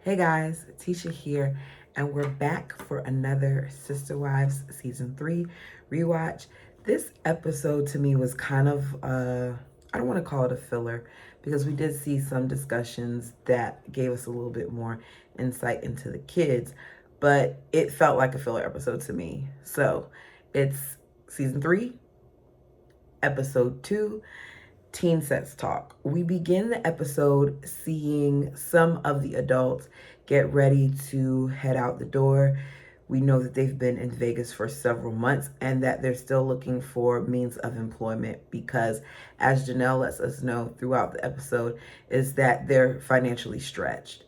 Hey guys, Tisha here, and we're back for another Sister Wives Season 3 rewatch. This episode to me was kind of, I don't want to call it a filler because we did see some discussions that gave us a little bit more insight into the kids, but it felt like a filler episode to me. So it's Season 3, Episode 2. Teen Sets Talk. We begin the episode seeing some of the adults get ready to head out the door. We know that they've been in Vegas for several months and that they're still looking for means of employment because, as Janelle lets us know throughout the episode, is that they're financially stretched.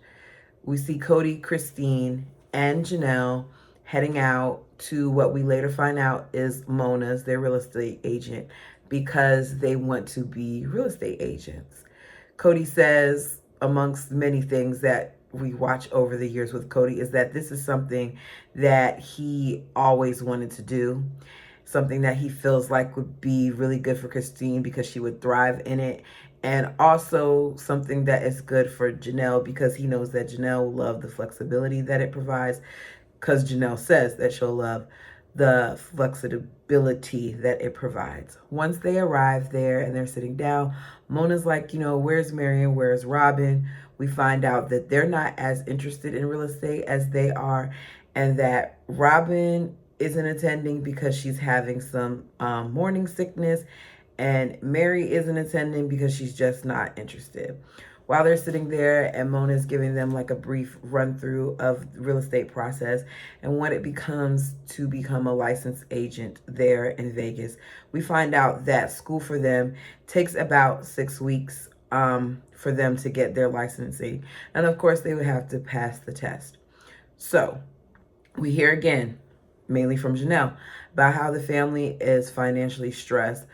We see Cody, Christine, and Janelle heading out to what we later find out is Mona's, their real estate agent, because they want to be real estate agents. Cody says, amongst many things that we watch over the years with Cody, is that this is something that he always wanted to do, something that he feels like would be really good for Christine because she would thrive in it, and also something that is good for Janelle because he knows that Janelle will love the flexibility that it provides, because Janelle says that she'll love the flexibility that it provides. Once they arrive there and they're sitting down, Mona's like, where's Marion? Where's Robin? We find out that they're not as interested in real estate as they are, and that Robin isn't attending because she's having some morning sickness, and Mary isn't attending because she's just not interested. While they're sitting there and Mona's giving them like a brief run through of the real estate process and what it becomes to become a licensed agent there in Vegas, we find out that school for them takes about 6 weeks for them to get their licensing. And of course, they would have to pass the test. So we hear again, mainly from Janelle, about how the family is financially stressed,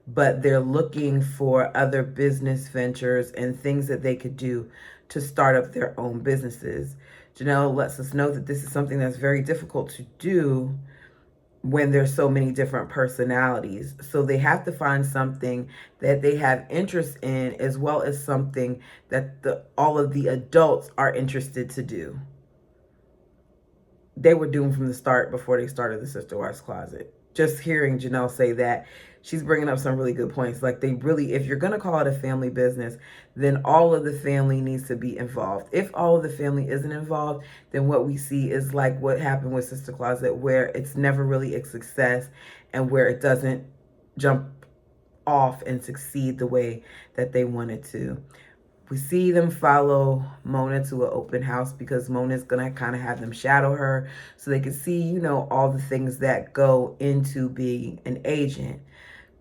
but they're looking for other business ventures and things that they could do to start up their own businesses. Janelle lets us know that this is something that's very difficult to do when there's so many different personalities. So they have to find something that they have interest in, as well as something that all of the adults are interested to do. They were doomed from the start before they started the Sister Wives Closet. Just hearing Janelle say that, she's bringing up some really good points. Like, they really, if you're going to call it a family business, then all of the family needs to be involved. If all of the family isn't involved, then what we see is like what happened with Sister Closet, where it's never really a success and where it doesn't jump off and succeed the way that they wanted to. We see them follow Mona to an open house because Mona's going to kind of have them shadow her so they can see, all the things that go into being an agent.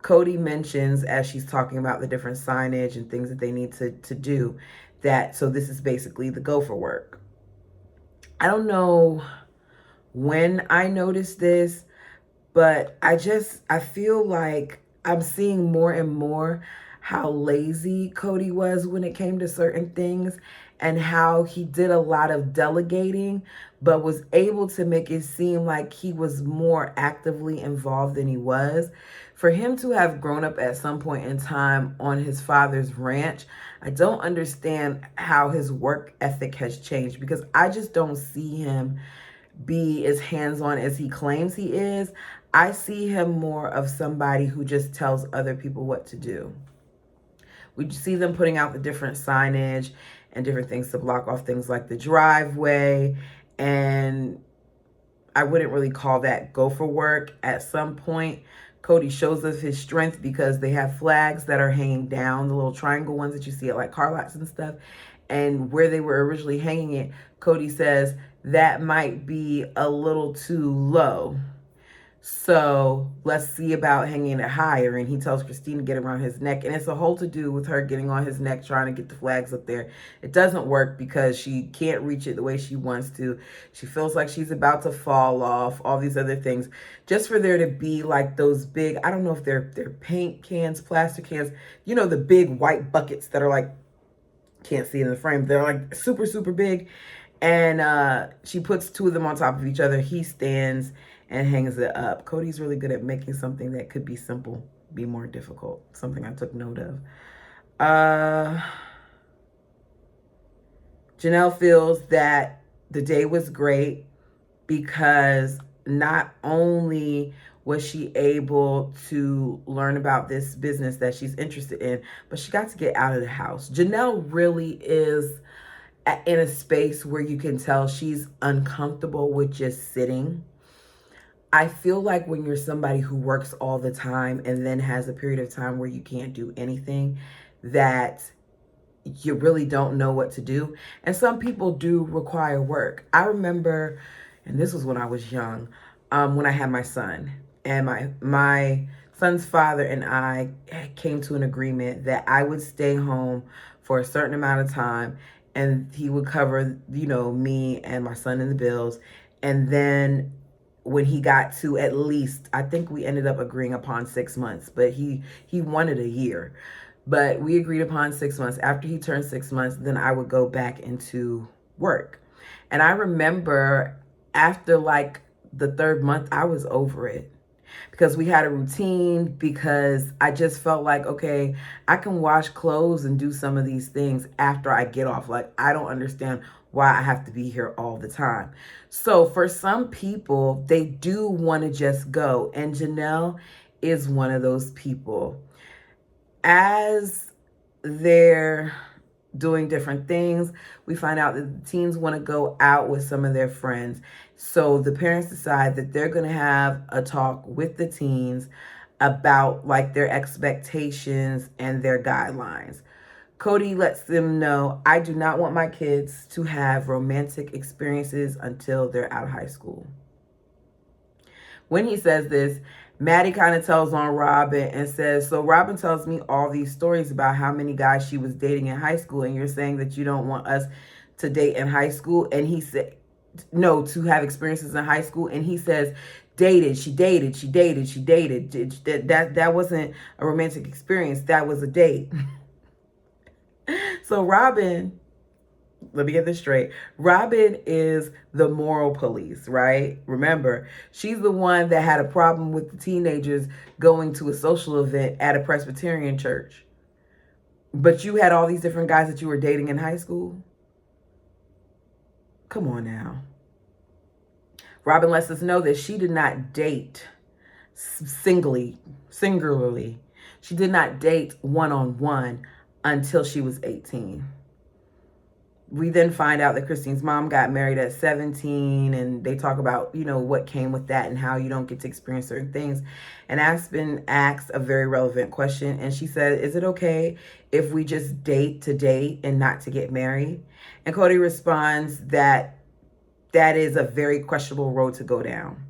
Cody mentions, as she's talking about the different signage and things that they need to do, that so this is basically the gopher work. I don't know when I noticed this, but I feel like I'm seeing more and more how lazy Cody was when it came to certain things, and how he did a lot of delegating, but was able to make it seem like he was more actively involved than he was. For him to have grown up at some point in time on his father's ranch, I don't understand how his work ethic has changed, because I just don't see him be as hands-on as he claims he is. I see him more of somebody who just tells other people what to do. We see them putting out the different signage and different things to block off things like the driveway, and I wouldn't really call that gopher work. At some point, Cody shows us his strength because they have flags that are hanging down, the little triangle ones that you see at like car lots and stuff. And where they were originally hanging it, Cody says that might be a little too low. So let's see about hanging it higher. And he tells Christine to get around his neck. And it's a whole to do with her getting on his neck, trying to get the flags up there. It doesn't work because she can't reach it the way she wants to. She feels like she's about to fall off, all these other things. Just for there to be like those big, I don't know if they're paint cans, plastic cans, the big white buckets that are like, can't see it in the frame. They're like super, super big. And she puts two of them on top of each other. He stands and hangs it up. Cody's really good at making something that could be simple be more difficult. Something I took note of. Janelle Janelle feels that the day was great because not only was she able to learn about this business that she's interested in, but she got to get out of the house. Janelle really is in a space where you can tell she's uncomfortable with just sitting. I feel like when you're somebody who works all the time and then has a period of time where you can't do anything, that you really don't know what to do. And some people do require work. I remember, and this was when I was young, when I had my son, and my son's father and I came to an agreement that I would stay home for a certain amount of time, and he would cover, me and my son and the bills. And then when he got to at least, I think we ended up agreeing upon 6 months, but he wanted a year. But we agreed upon 6 months. After he turned 6 months, then I would go back into work. And I remember after like the third month, I was over it because we had a routine, because I just felt like, okay, I can wash clothes and do some of these things after I get off. Like, I don't understand why I have to be here all the time. So for some people, they do want to just go. And Janelle is one of those people. As they're doing different things, we find out that the teens want to go out with some of their friends. So the parents decide that they're going to have a talk with the teens about like their expectations and their guidelines. Cody lets them know, I do not want my kids to have romantic experiences until they're out of high school. When he says this, Maddie kind of tells on Robin and says, so Robin tells me all these stories about how many guys she was dating in high school, and you're saying that you don't want us to date in high school? And he said, no, to have experiences in high school. And he says, she dated. That wasn't a romantic experience. That was a date. So Robin, let me get this straight. Robin is the moral police, right? Remember, she's the one that had a problem with the teenagers going to a social event at a Presbyterian church. But you had all these different guys that you were dating in high school? Come on now. Robin lets us know that she did not date singularly. She did not date one-on-one until she was 18. We then find out that Christine's mom got married at 17, and they talk about, what came with that and how you don't get to experience certain things. And Aspen asks a very relevant question, and she said, is it okay if we just date to date and not to get married? And Cody responds that is a very questionable road to go down.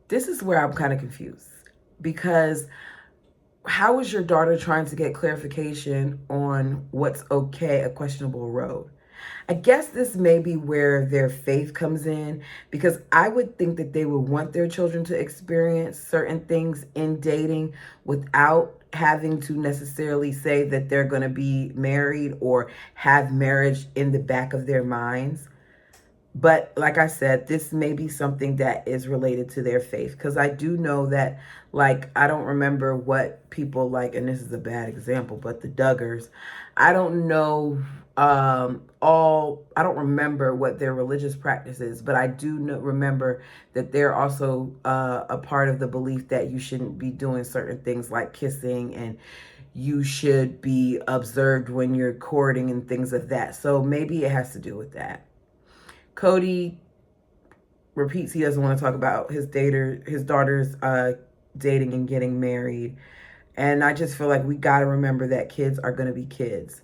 This is where I'm kind of confused, because how is your daughter trying to get clarification on what's okay, a questionable road? I guess this may be where their faith comes in, because I would think that they would want their children to experience certain things in dating without having to necessarily say that they're going to be married or have marriage in the back of their minds. But like I said, this may be something that is related to their faith, because I do know that, like, I don't remember what people like, and this is a bad example, but the Duggars, I don't know I don't remember what their religious practice is, but I do remember that they're also a part of the belief that you shouldn't be doing certain things like kissing, and you should be observed when you're courting and things of that. So maybe it has to do with that. Cody repeats he doesn't want to talk about his daughter's dating and getting married. And I just feel like we got to remember that kids are going to be kids.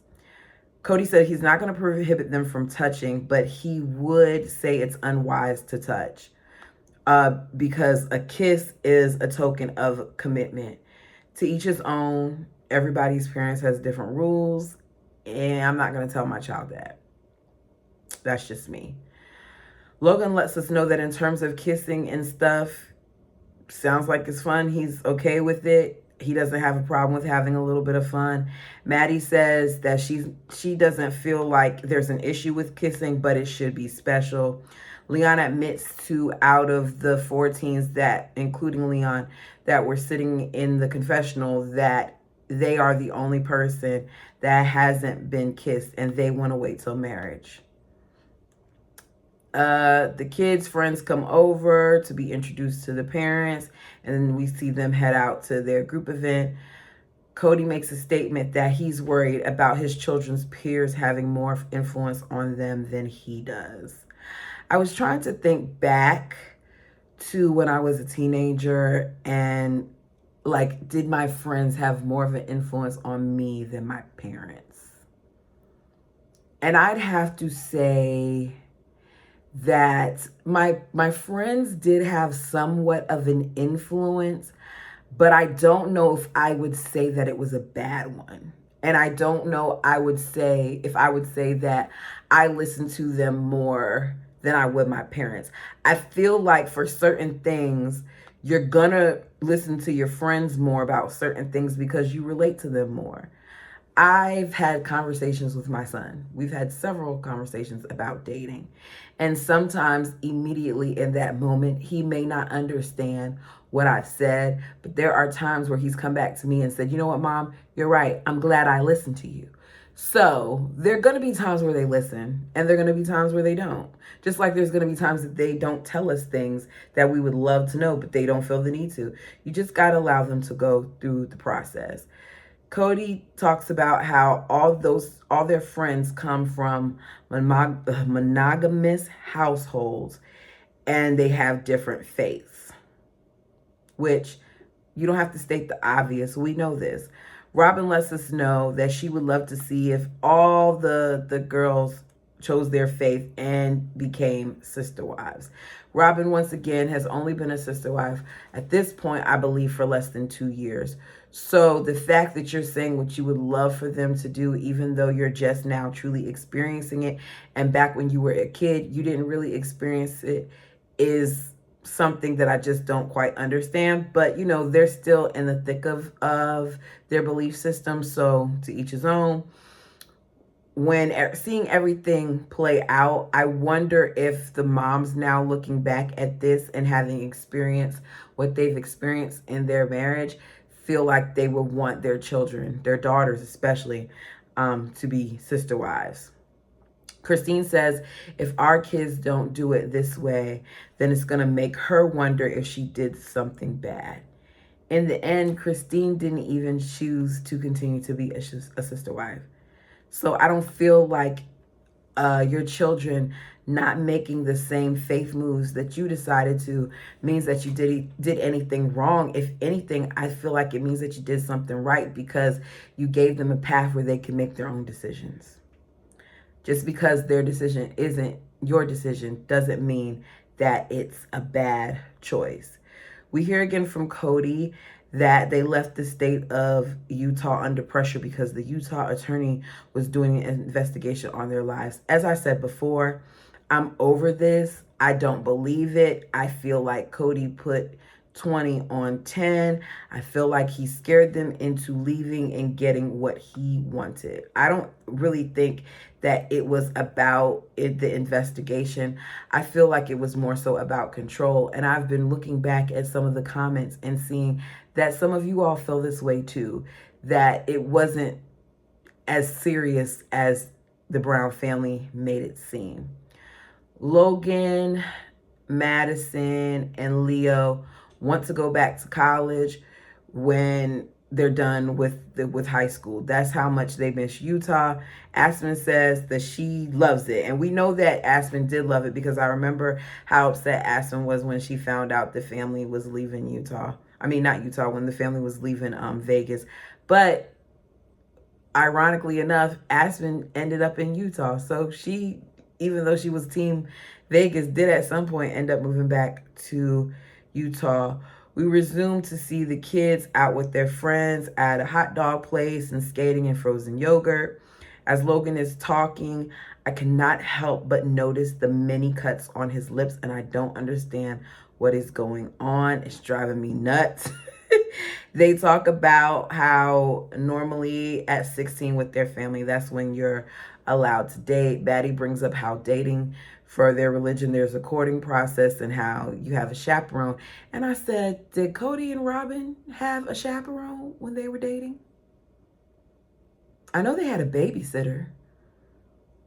Cody said he's not going to prohibit them from touching, but he would say it's unwise to touch because a kiss is a token of commitment. To each his own. Everybody's parents has different rules, and I'm not going to tell my child that. That's just me. Logan lets us know that in terms of kissing and stuff, sounds like it's fun. He's okay with it. He doesn't have a problem with having a little bit of fun. Maddie says that she doesn't feel like there's an issue with kissing, but it should be special. Leon admits to, out of the 4 teens that, including Leon, that were sitting in the confessional, that they are the only person that hasn't been kissed and they want to wait till marriage. The kids' friends come over to be introduced to the parents, and then we see them head out to their group event. Kody makes a statement that he's worried about his children's peers having more influence on them than he does. I was trying to think back to when I was a teenager and like, did my friends have more of an influence on me than my parents? And I'd have to say that my friends did have somewhat of an influence, but I don't know if I would say that it was a bad one. And I don't know I would say if I would say that I listened to them more than I would my parents. I feel like for certain things, you're gonna listen to your friends more about certain things because you relate to them more. I've had conversations with my son. We've had several conversations about dating. And sometimes immediately in that moment, he may not understand what I've said, but there are times where he's come back to me and said, you know what, Mom, you're right. I'm glad I listened to you. So there are going to be times where they listen and there are going to be times where they don't. Just like there's going to be times that they don't tell us things that we would love to know, but they don't feel the need to. You just got to allow them to go through the process. Kody talks about how all their friends come from monogamous households and they have different faiths, which you don't have to state the obvious. We know this. Robyn lets us know that she would love to see if all the girls chose their faith and became sister wives. Robyn, once again, has only been a sister wife at this point, I believe, for less than 2 years. So the fact that you're saying what you would love for them to do, even though you're just now truly experiencing it, and back when you were a kid, you didn't really experience it, is something that I just don't quite understand. But, you know, they're still in the thick of their belief system. So to each his own. When seeing everything play out, I wonder if the moms now looking back at this and having experienced what they've experienced in their marriage feel like they would want their children, their daughters especially, to be sister wives. Christine says, if our kids don't do it this way, then it's going to make her wonder if she did something bad. In the end, Christine didn't even choose to continue to be a sister wife. So I don't feel like your children not making the same faith moves that you decided to means that you did anything wrong. If anything, I feel like it means that you did something right because you gave them a path where they can make their own decisions. Just because their decision isn't your decision doesn't mean that it's a bad choice. We hear again from Kody that they left the state of Utah under pressure because the Utah attorney was doing an investigation on their lives. As I said before, I'm over this. I don't believe it. I feel like Kody put 20 on 10. I feel like he scared them into leaving and getting what he wanted. I don't really think that it was about the investigation. I feel like it was more so about control. And I've been looking back at some of the comments and seeing that some of you all feel this way too, that it wasn't as serious as the Brown family made it seem. Logan, Madison, and Leo want to go back to college when they're done with high school. That's how much they miss Utah. Aspen says that she loves it. And we know that Aspen did love it because I remember how upset Aspen was when she found out the family was leaving Utah. I mean, not Utah, when the family was leaving Vegas. But ironically enough, Aspen ended up in Utah. So she, even though she was team Vegas, did at some point end up moving back to Utah. We resume to see the kids out with their friends at a hot dog place and skating and frozen yogurt. As Logan is talking, I cannot help but notice the many cuts on his lips, and I don't understand what is going on. It's driving me nuts. They talk about how normally at 16 with their family, that's when you're allowed to date. Batty brings up how dating for their religion, there's a courting process and how you have a chaperone. And I said, did Kody and Robyn have a chaperone when they were dating? I know they had a babysitter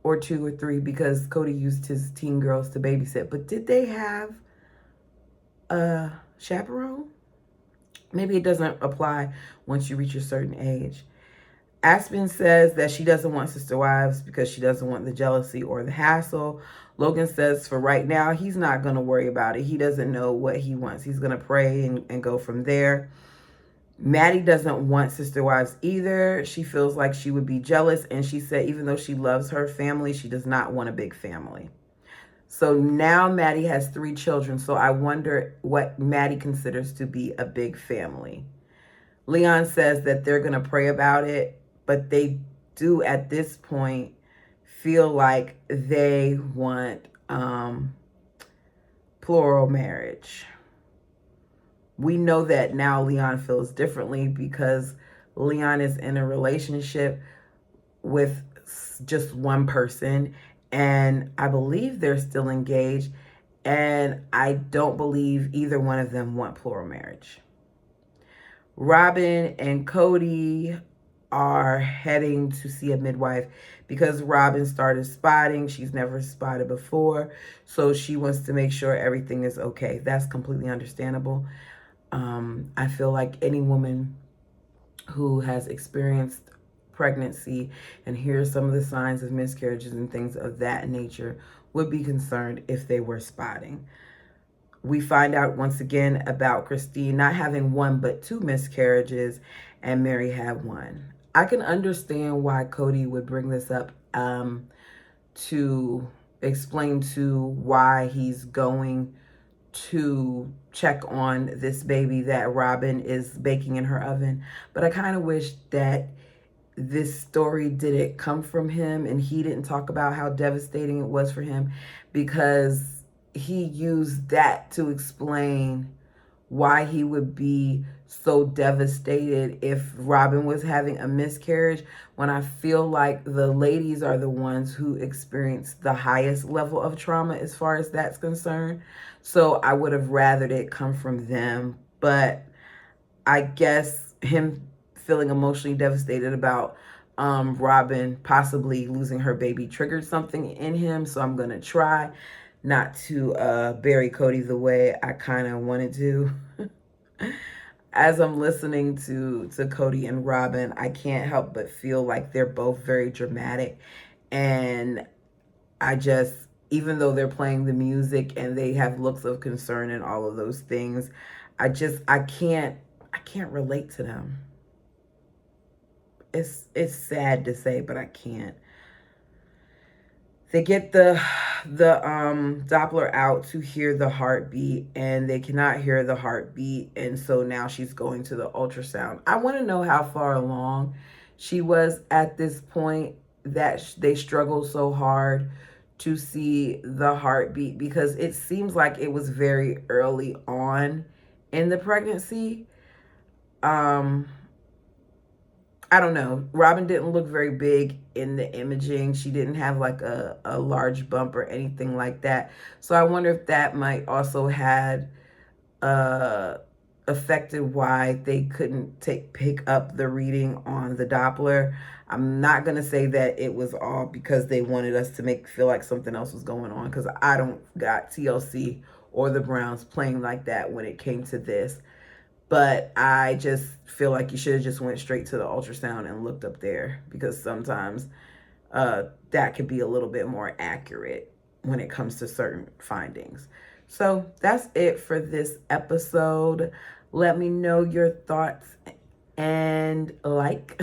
or 2 or 3 because Cody used his teen girls to babysit. But did they have a chaperone? Maybe it doesn't apply once you reach a certain age. Aspen says that she doesn't want sister wives because she doesn't want the jealousy or the hassle. Logan says for right now, he's not going to worry about it. He doesn't know what he wants. He's going to pray and go from there. Maddie doesn't want sister wives either. She feels like she would be jealous. And she said even though she loves her family, she does not want a big family. So now Maddie has 3 children. So I wonder what Maddie considers to be a big family. Leon says that they're going to pray about it, but they do at this point feel like they want plural marriage. We know that now Leon feels differently because Leon is in a relationship with just one person, and I believe they're still engaged, and I don't believe either one of them want plural marriage. Robin and Cody are heading to see a midwife because Robin started spotting. She's never spotted before, so she wants to make sure everything is okay. That's completely understandable. I feel like any woman who has experienced pregnancy and hears some of the signs of miscarriages and things of that nature would be concerned if they were spotting. We find out once again about Christine not having 1 but 2 miscarriages, and Mary had 1. I can understand why Cody would bring this up to explain to why he's going to check on this baby that Robin is baking in her oven. But I kind of wish that this story didn't come from him and he didn't talk about how devastating it was for him, because he used that to explain why he would be so devastated if Robin was having a miscarriage, when I feel like the ladies are the ones who experience the highest level of trauma as far as that's concerned. So I would have rathered it come from them. But I guess him feeling emotionally devastated about Robin possibly losing her baby triggered something in him. So I'm going to try not to bury Cody the way I kind of wanted to. As I'm listening to Cody and Robin, I can't help but feel like they're both very dramatic. And I just, even though they're playing the music and they have looks of concern and all of those things, I can't relate to them. It's sad to say, but I can't. They get the Doppler out to hear the heartbeat, and they cannot hear the heartbeat, and so now she's going to the ultrasound. I want to know how far along she was at this point that they struggled so hard to see the heartbeat, because it seems like it was very early on in the pregnancy. I don't know. Robin didn't look very big in the imaging. She didn't have like a large bump or anything like that. So I wonder if that might also had affected why they couldn't pick up the reading on the Doppler. I'm not going to say that it was all because they wanted us to feel like something else was going on, because I don't got TLC or the Browns playing like that when it came to this. But I just feel like you should have just went straight to the ultrasound and looked up there, because sometimes that could be a little bit more accurate when it comes to certain findings. So that's it for this episode. Let me know your thoughts and like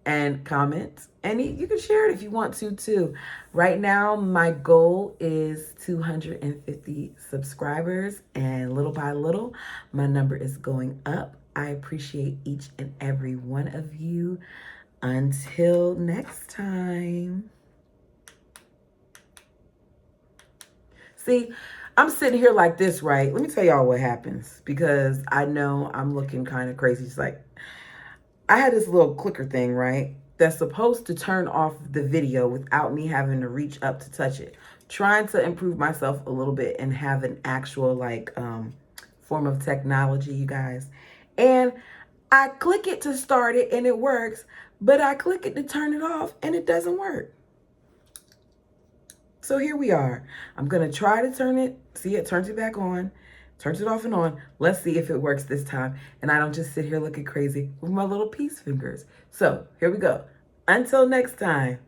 and comment. And you can share it if you want to too. Right now, my goal is 250 subscribers, and little by little, my number is going up. I appreciate each and every one of you. Until next time. See, I'm sitting here like this, right? Let me tell y'all what happens, because I know I'm looking kind of crazy. It's like, I had this little clicker thing, right, that's supposed to turn off the video without me having to reach up to touch it. Trying to improve myself a little bit and have an actual form of technology, you guys. And I click it to start it and it works, but I click it to turn it off and it doesn't work. So here we are. I'm gonna try to turn it, see it turns it back on, turns it off and on. Let's see if it works this time and I don't just sit here looking crazy with my little peace fingers. So here we go. Until next time.